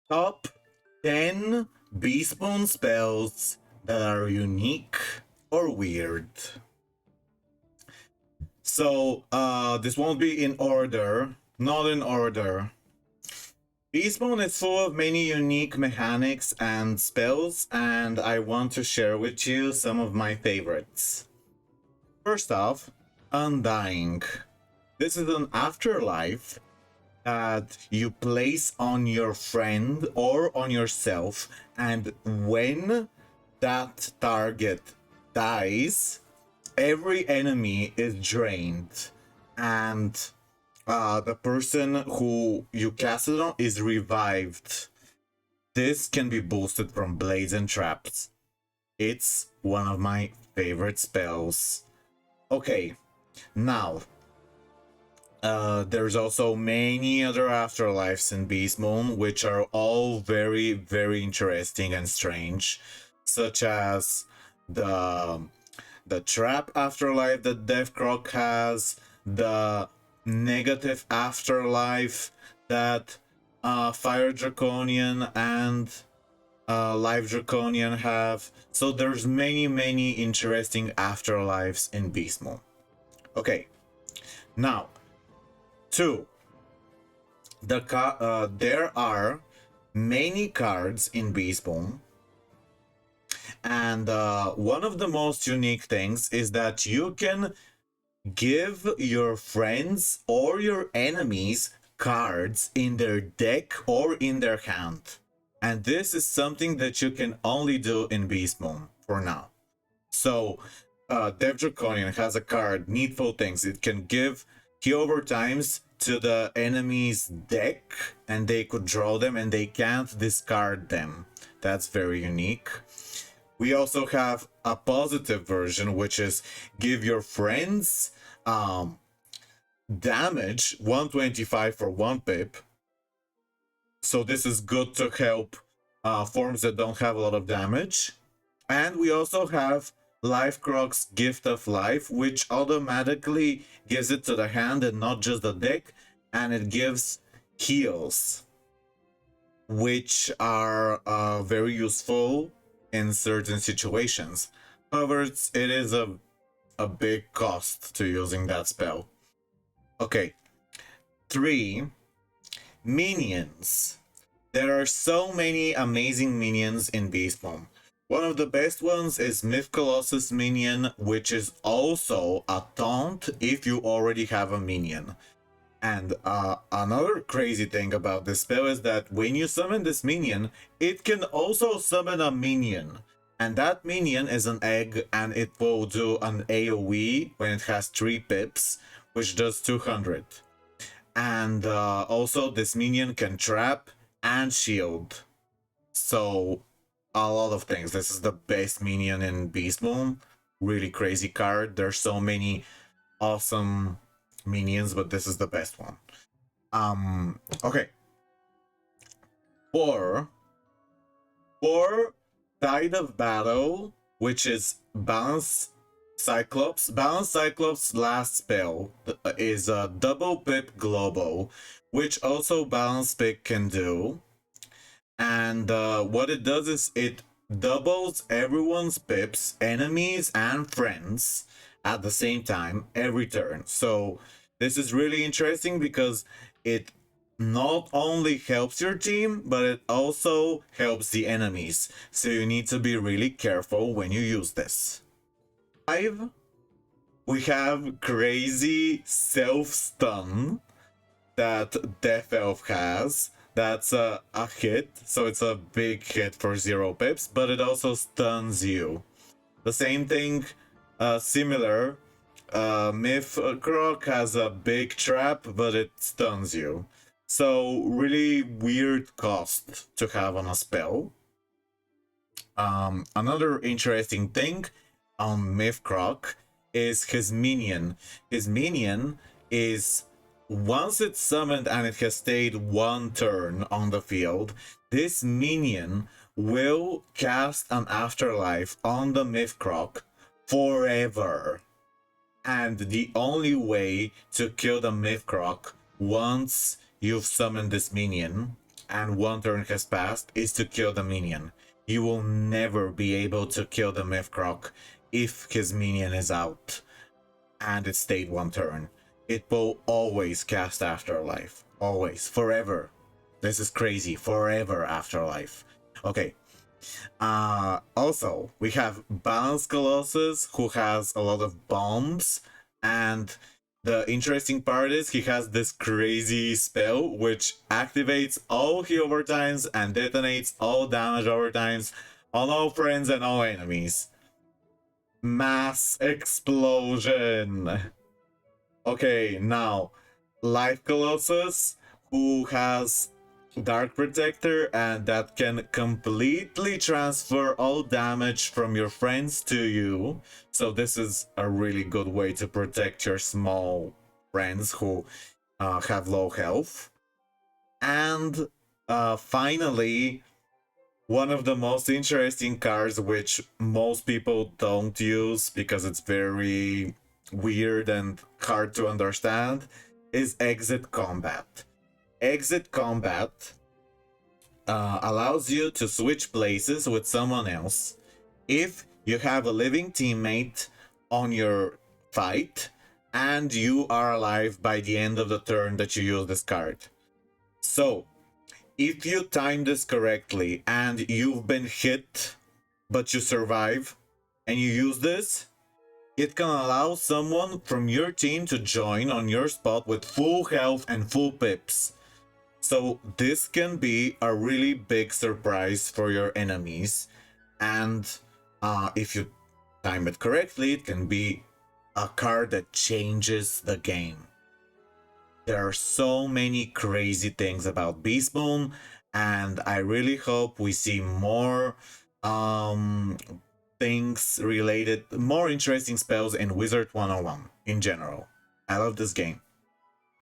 Top 10 Beastmoon spells that are unique or weird. So, this won't be in order, not in order. Beastmoon is full of many unique mechanics and spells, and I want to share with you some of my favorites. First off, Undying. This is an afterlife that you place on your friend or on yourself, and when that target dies, every enemy is drained, and the person who you cast it on is revived. This can be boosted from blades and traps. It's one of my favorite spells. Okay, now there's also many other afterlives in Beastmoon, which are all very, very interesting and strange, such as the trap afterlife that Deathcroc has, the negative afterlife that Fire Draconian and Life Draconian have. So there's many interesting afterlives in Beastmoon. Okay, now 2. There are many cards in Beastmoon, and one of the most unique things is that you can give your friends or your enemies cards in their deck or in their hand. And this is something that you can only do in Beastmoon for now. So, Dev Draconian has a card, Needful Things. It can give keyover times to the enemy's deck, and they could draw them, and they can't discard them. That's very unique. We also have a positive version, which is give your friends damage 125 for 1 pip. So this is good to help forms that don't have a lot of damage. And we also have Lifecroc's Gift of Life, which automatically gives it to the hand and not just the deck, and it gives heals, which are very useful in certain situations. However, it is a big cost to using that spell. Okay, 3. Minions. There are so many amazing minions in Beastmoon. One of the best ones is Myth Colossus minion, which is also a taunt if you already have a minion. And another crazy thing about this spell is that when you summon this minion, it can also summon a minion. And that minion is an egg, and it will do an AoE when it has 3 pips, which does 200. And also this minion can trap and shield. So a lot of things. This is the best minion in Beastmoon. Really crazy card. There's so many awesome minions, but this is the best one. Okay. 4. Tide of Battle, which is Balance Cyclops. Balance Cyclops' last spell is a double pip global, which also Balance Pick can do. And what it does is it doubles everyone's pips, enemies and friends, at the same time every turn. So this is really interesting because it not only helps your team, but it also helps the enemies. So you need to be really careful when you use this. 5. We have crazy self-stun that Death Elf has. That's a hit, so it's a big hit for 0 pips, but it also stuns you. The same thing, similar, Myth Croc has a big trap, but it stuns you. So really weird cost to have on a spell. Another interesting thing on Myth Croc is his minion. His minion is, once it's summoned and it has stayed 1 turn on the field, this minion will cast an afterlife on the Myth Croc forever. And the only way to kill the Myth Croc once you've summoned this minion and one turn has passed is to kill the minion. You will never be able to kill the Mythcroc if his minion is out and it stayed one turn. It will always cast Afterlife. Always. Forever. This is crazy. Forever Afterlife. Okay. Also, we have Balance Colossus, who has a lot of bombs, and the interesting part is he has this crazy spell which activates all heal overtimes and detonates all damage overtimes on all friends and all enemies. Mass explosion! Okay, now, Life Colossus, who has Dark Protector, and that can completely transfer all damage from your friends to you. So this is a really good way to protect your small friends who have low health. And finally, one of the most interesting cards, which most people don't use because it's very weird and hard to understand, is Exit Combat. Exit Combat allows you to switch places with someone else if you have a living teammate on your fight and you are alive by the end of the turn that you use this card. So, if you time this correctly and you've been hit but you survive and you use this, it can allow someone from your team to join on your spot with full health and full pips. So this can be a really big surprise for your enemies, and if you time it correctly, it can be a card that changes the game. There are so many crazy things about Beastmoon, and I really hope we see more things related, more interesting spells in Wizard 101 in general. I love this game.